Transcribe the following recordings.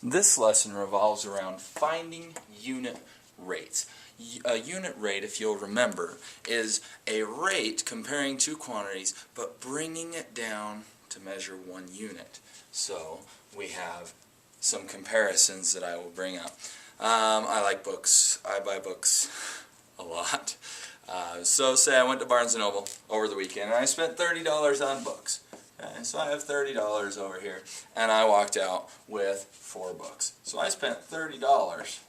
This lesson revolves around finding unit rates. A unit rate, if you'll remember, is a rate comparing two quantities but bringing it down to measure one unit. So we have some comparisons that I will bring up. I like books. I buy books a lot. So say I went to Barnes & Noble over the weekend and I spent $30 on books. Okay, so I have $30 over here, and I walked out with 4 books. So I spent $30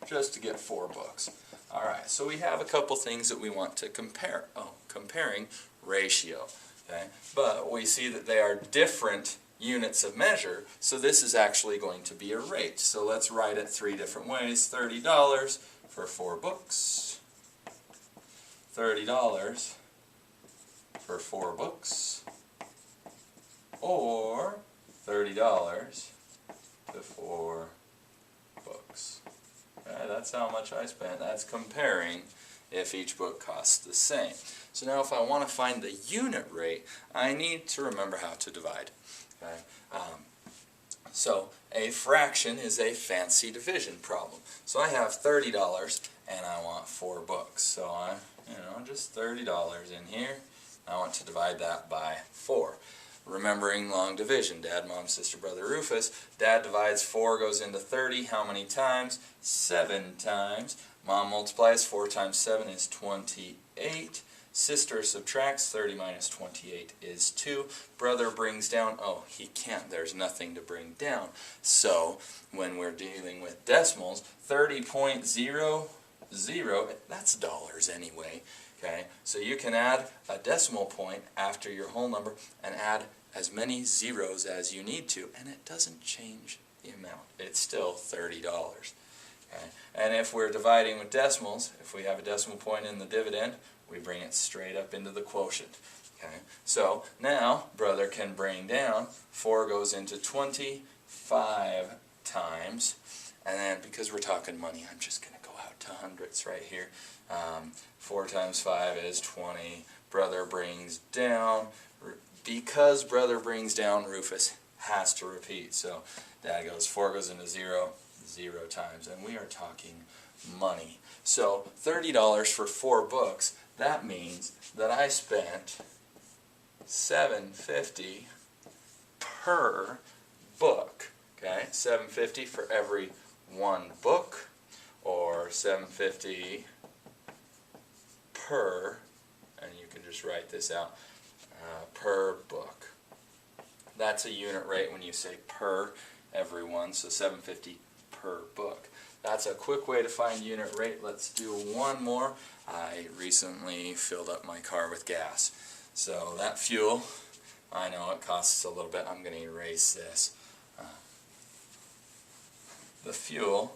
just to get 4 books. Alright, so we have a couple things that we want to compare. Oh, comparing ratio. Okay, but we see that they are different units of measure, so this is actually going to be a rate. So let's write it 3 different ways. $30 for 4 books. $30 for 4 books. Or $30 to 4 books. Okay, that's how much I spent. That's comparing if each book costs the same. So now if I want to find the unit rate, I need to remember how to divide. Okay? So a fraction is a fancy division problem. So I have $30 and I want 4 books. So just $30 in here. I want to divide that by 4. Remembering long division. Dad, mom, sister, brother, Rufus. Dad divides 4, goes into 30. How many times? 7 times. Mom multiplies. 4 times 7 is 28. Sister subtracts. 30 minus 28 is 2. Brother brings down. Oh, he can't. There's nothing to bring down. So, when we're dealing with decimals, 30.00, that's dollars anyway. Okay, so you can add a decimal point after your whole number and add as many zeros as you need to, and it doesn't change the amount. It's still $30. Okay? And if we're dividing with decimals, if we have a decimal point in the dividend, we bring it straight up into the quotient. Okay? So now brother can bring down. 4 goes into 25 times, and then because we're talking money, I'm just going to go out to hundreds right here. 4 times 5 is 20. Brother brings down. Because brother brings down, Rufus has to repeat. So Dad goes, 4 goes into 0, 0 times. And we are talking money. So $30 for 4 books, that means that I spent $7.50 per book. Okay, $7.50 for every 1 book, or $7.50 per, and you can just write this out, per book. That's a unit rate when you say per every one, so $7.50 per book. That's a quick way to find unit rate. Let's do one more. I recently filled up my car with gas. So that fuel, I know it costs a little bit. I'm going to erase this. The fuel,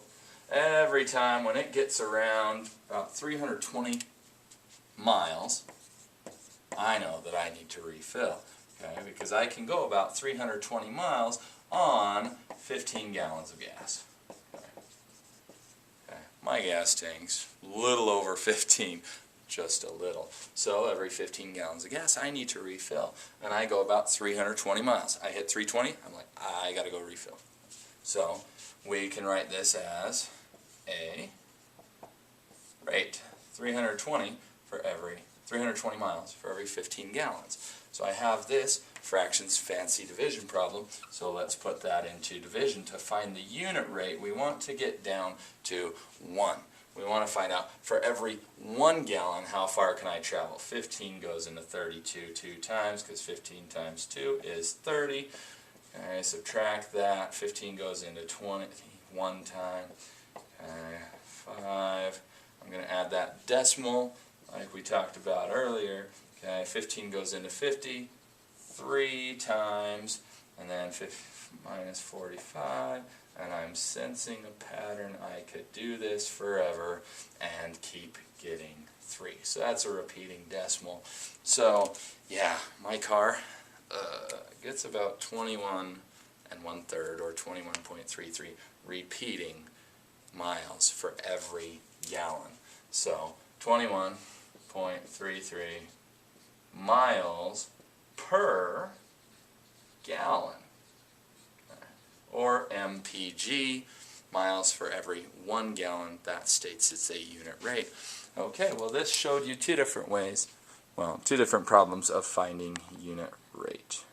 every time when it gets around about 320 miles, I know that I need to refill, okay, because I can go about 320 miles on 15 gallons of gas. Okay. My gas tank's a little over 15, just a little. So every 15 gallons of gas I need to refill, and I go about 320 miles. I hit 320, I'm like, I gotta go refill. So we can write this as a rate, 320 miles for every 15 gallons. So I have this fractions fancy division problem, so let's put that into division. To find the unit rate, we want to get down to 1. We want to find out for every 1 gallon, how far can I travel? 15 goes into 32 2 times, because 15 times 2 is 30. Okay, subtract that. 15 goes into 20 1 time. Okay, 5. I'm going to add that decimal like we talked about earlier. Okay, 15 goes into 50 3 times, and then minus 45. And I'm sensing a pattern. I could do this forever and keep getting 3. So that's a repeating decimal. So yeah, my car gets about 21 1/3 or 21.33 repeating miles for every gallon. So 21.33 miles per gallon. or MPG, miles for every 1 gallon. That states it's a unit rate. Okay, well this showed you two different ways, two different problems of finding unit rate.